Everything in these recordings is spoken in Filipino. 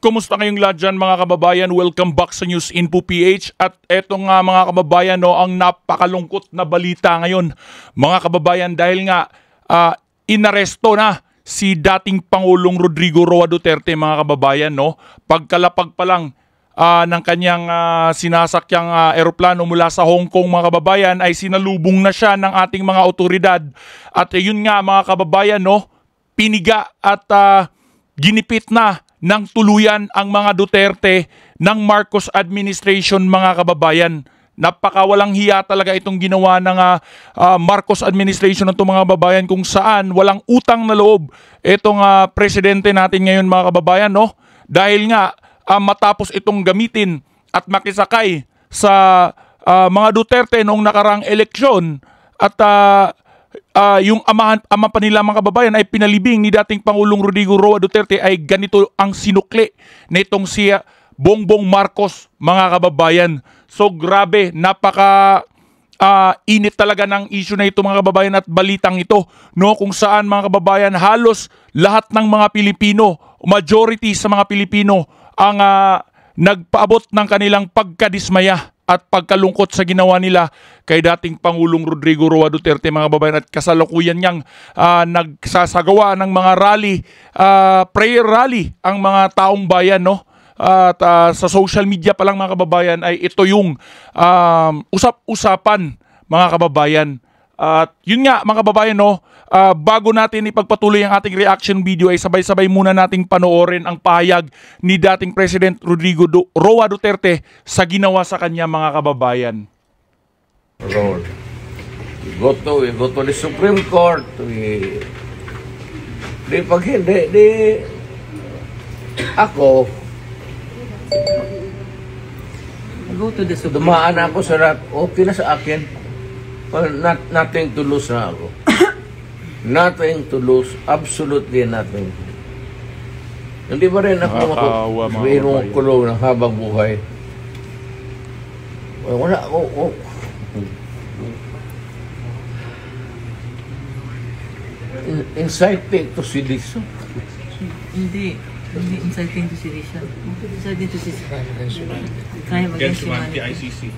Kumusta kayong lahat dyan mga kababayan? Welcome back sa News Info PH. At eto nga mga kababayan, no, ang napakalungkot na balita ngayon mga kababayan, dahil nga inaresto na si dating Pangulong Rodrigo Roa Duterte mga kababayan, no? Pagkalapag pa lang ng kanyang sinasakyang eroplano mula sa Hong Kong mga kababayan, ay sinalubong na siya ng ating mga otoridad. At yun nga mga kababayan, no, piniga at ginipit na ng tuluyan ang mga Duterte ng Marcos administration mga kababayan. Napakawalang hiya talaga itong ginawa ng Marcos administration ng mga kababayan, kung saan walang utang na loob itong presidente natin ngayon mga kababayan, no? Dahil nga matapos itong gamitin at makisakay sa mga Duterte noong nakarang eleksyon, at yung ama pa nila mga kababayan ay pinalibing ni dating Pangulong Rodrigo Roa Duterte, ay ganito ang sinukli nitong si Bongbong Marcos mga kababayan. So grabe, napaka init talaga ng issue na ito mga kababayan at balitang ito, no, kung saan mga kababayan halos lahat ng mga Pilipino, majority sa mga Pilipino ang nagpaabot ng kanilang pagkadismaya at pagkalungkot sa ginawa nila kay dating Pangulong Rodrigo Roa Duterte mga kababayan, at kasalukuyan niyang nagsasagawa ng mga rally, prayer rally ang mga taong bayan, no? At sa social media pa lang mga kababayan ay ito yung usap-usapan mga kababayan. At yun nga mga kababayan, no, bago natin ipagpatuloy ang ating reaction video ay sabay-sabay muna nating panoorin ang pahayag ni dating President Rodrigo Roa Duterte sa ginawa sa kanya mga kababayan. Lord, we go to the Supreme Court. Pag hindi, ako, go to the Supreme dumaan ako sa okay na sa akin. Well, nothing to lose na ako. Nothing to lose. Absolutely nothing. Hindi ba rin ako kulong ng habang buhay? Wala ako. Inciting to sedition. Hindi inciting to sedition. Inciting to sedition. Crime against humanity. ICC.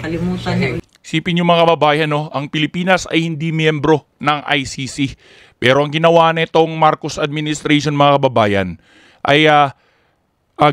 Kalimutan niya. Isipin nyo mga kababayan, no, ang Pilipinas ay hindi miyembro ng ICC. Pero ang ginawa nitong Marcos administration mga kababayan ay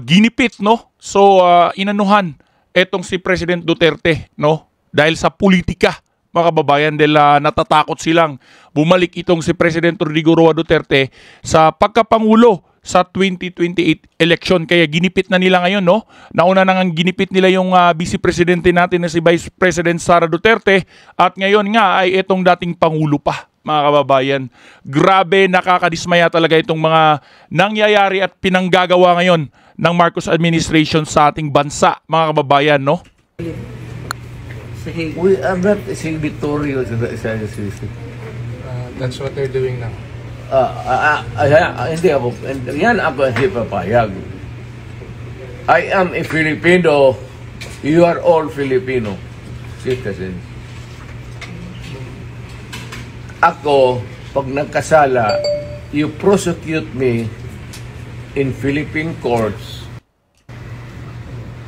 ginipit, no? So inanuhan etong si President Duterte, no? Dahil sa politika mga kababayan, dahil natatakot silang bumalik itong si President Rodrigo Roa Duterte sa pagkapangulo sa 2028 election. Kaya ginipit na nila ngayon, no? Nauna nang ginipit nila yung Vice Presidente natin na si Vice President Sara Duterte, at ngayon nga ay itong dating Pangulo pa mga kababayan. Grabe, nakakadismaya talaga itong mga nangyayari at pinanggagawa ngayon ng Marcos administration sa ating bansa mga kababayan, no? We are not signatory to the ICC. That's what they're doing now. Hindi ako. Yan ako hindi papayag. I am a Filipino. You are all Filipino citizens. Ako, pag nagkasala, you prosecute me in Philippine courts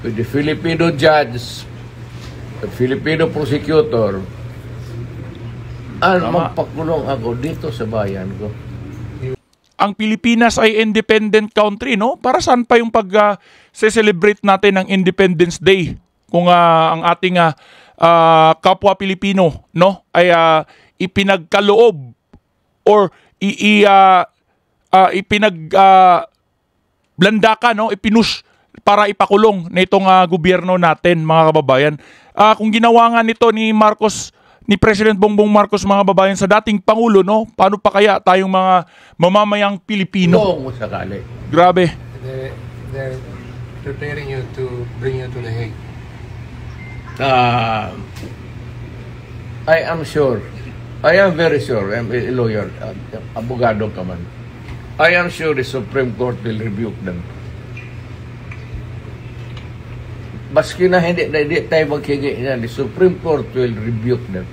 with the Filipino judge, the Filipino prosecutor, at magpakulong ako dito sa bayan ko. Ang Pilipinas ay independent country, no? Para saan pa yung pag-celebrate natin ng Independence Day kung ang ating kapwa Pilipino, no, ay ipinagkaloob or ipinaglandakan, no, ipinush para ipakulong na itong gobyerno natin mga kababayan. Kung ginawa nga nito ni President Bongbong Marcos mga kababayan sa dating Pangulo, no, paano pa kaya tayong mga mamamayang Pilipino? Oo, sakali. Grabe. They're preparing you to bring you to The Hague. I am sure. I am very sure. I'm a lawyer. Abogado ka man. I am sure the Supreme Court will rebuke them. Baski na hindi tayo maghingi na, the Supreme Court will rebuke them.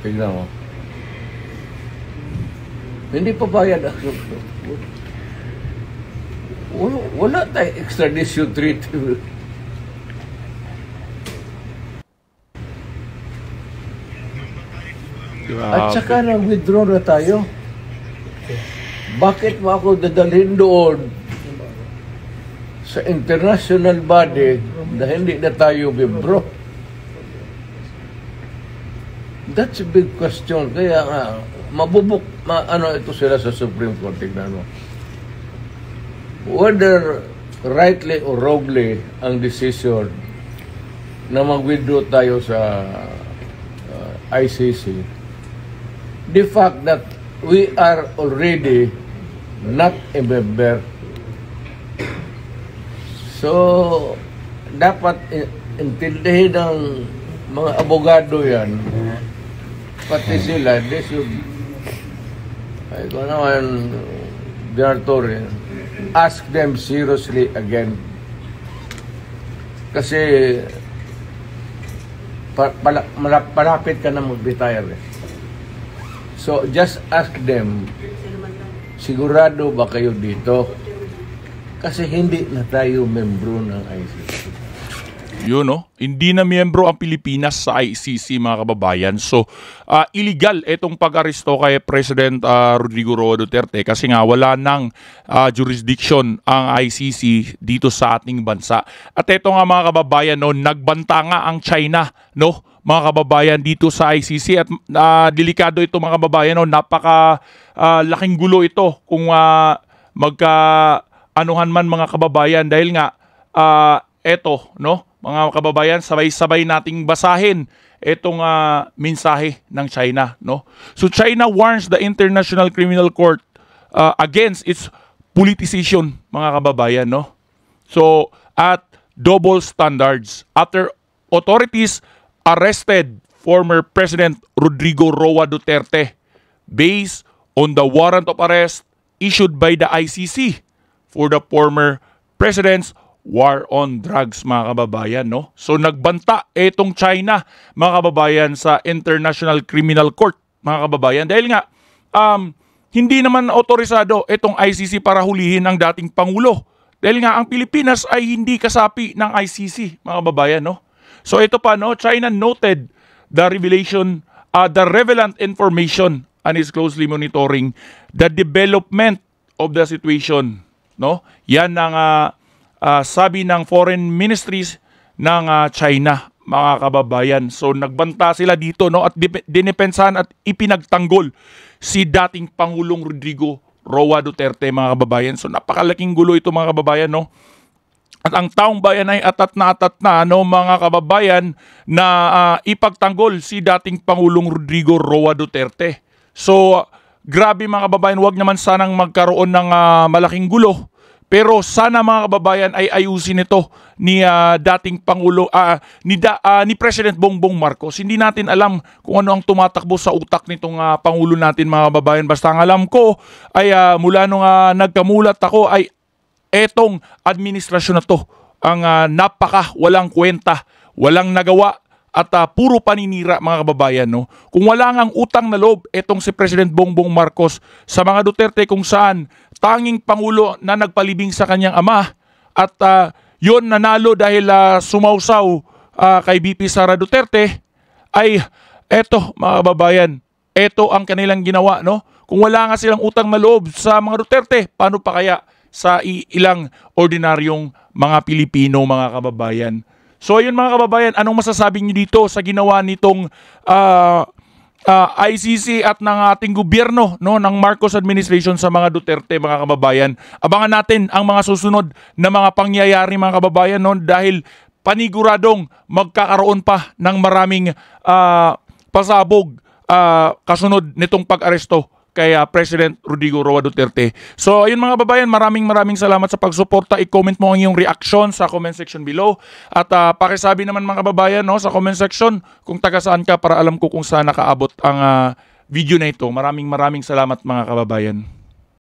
Tignan mo. Hindi pa bayad ang Wala tayong extradition treaty. At saka nag-withdraw na tayo. Bakit mo ako dadalhin doon sa international body na hindi na tayo bibro? That's a big question. Kaya nga, ano ito sila sa Supreme Court, tignan mo. Whether rightly or wrongly ang decision na mag-withdraw tayo sa ICC, the fact that we are already not a member. So, dapat intindihin ng mga abogado yan, pati sila, they should, ay ko naman, Director, ask them seriously again. Kasi, malapit ka na mag-retire. So, just ask them, sigurado ba kayo dito? Kasi hindi na tayo membro ng ICC. Yun, no? Hindi na miyembro ang Pilipinas sa ICC, mga kababayan. So, illegal itong pag-aresto kay President Rodrigo Roa Duterte kasi nga wala nang jurisdiction ang ICC dito sa ating bansa. At ito nga, mga kababayan, no, nagbanta nga ang China, no, mga kababayan, dito sa ICC. At delikado ito, mga kababayan, no, napaka laking gulo ito kung magka-anuhan man, mga kababayan, dahil nga eto, no, mga kababayan, sabay-sabay nating basahin itong mensahe ng China, no? So China warns the International Criminal Court against its politicization, mga kababayan, no? So at double standards after authorities arrested former President Rodrigo Roa Duterte based on the warrant of arrest issued by the ICC for the former president's war on drugs, mga kababayan, no? So nagbanta itong China, mga kababayan, sa International Criminal Court, mga kababayan, dahil nga hindi naman otorisado itong ICC para hulihin ang dating Pangulo. Dahil nga ang Pilipinas ay hindi kasapi ng ICC, mga kababayan, no? So ito pa, no, China noted the relevant information and is closely monitoring the development of the situation, no? Yan ang sabi ng foreign ministries ng China, mga kababayan. So nagbanta sila dito, no, at dinipensahan at ipinagtanggol si dating Pangulong Rodrigo Roa Duterte, mga kababayan. So napakalaking gulo ito, mga kababayan, no. At ang taong bayan ay atat na, no, mga kababayan, na ipagtanggol si dating Pangulong Rodrigo Roa Duterte. So grabe, mga kababayan, wag naman sanang magkaroon ng malaking gulo. Pero sana, mga kababayan, ay ayusin ito ni dating Pangulo, ni President Bongbong Marcos. Hindi natin alam kung ano ang tumatakbo sa utak nitong Pangulo natin, mga kababayan. Basta ang alam ko ay mula nung nagkamulat ako ay etong administrasyon na to ang napaka walang kwenta, walang nagawa, at puro paninira, mga kababayan, no? Kung wala ngang utang na loob etong si President Bongbong Marcos sa mga Duterte, kung saan tanging Pangulo na nagpalibing sa kanyang ama at yon nanalo dahil sumausaw kay BP Sara Duterte, ay eto, mga kababayan, eto ang kanilang ginawa, no? Kung wala nga silang utang na loob sa mga Duterte, paano pa kaya sa ilang ordinaryong mga Pilipino, mga kababayan? So ayun, mga kababayan, anong masasabi niyo dito sa ginawa nitong ICC at ng ating gobyerno, no, ng Marcos administration sa mga Duterte, mga kababayan? Abangan natin ang mga susunod na mga pangyayari, mga kababayan, no, dahil paniguradong magkakaroon pa ng maraming pasabog kasunod nitong pag-aresto kay President Rodrigo Roa Duterte. So ayun, mga kababayan, maraming salamat sa pagsuporta. I-comment mo ang iyong reaction sa comment section below. At pakisabi naman, mga kababayan, no, sa comment section kung taga saan ka para alam ko kung saan nakaabot ang video na ito. Maraming salamat, mga kababayan.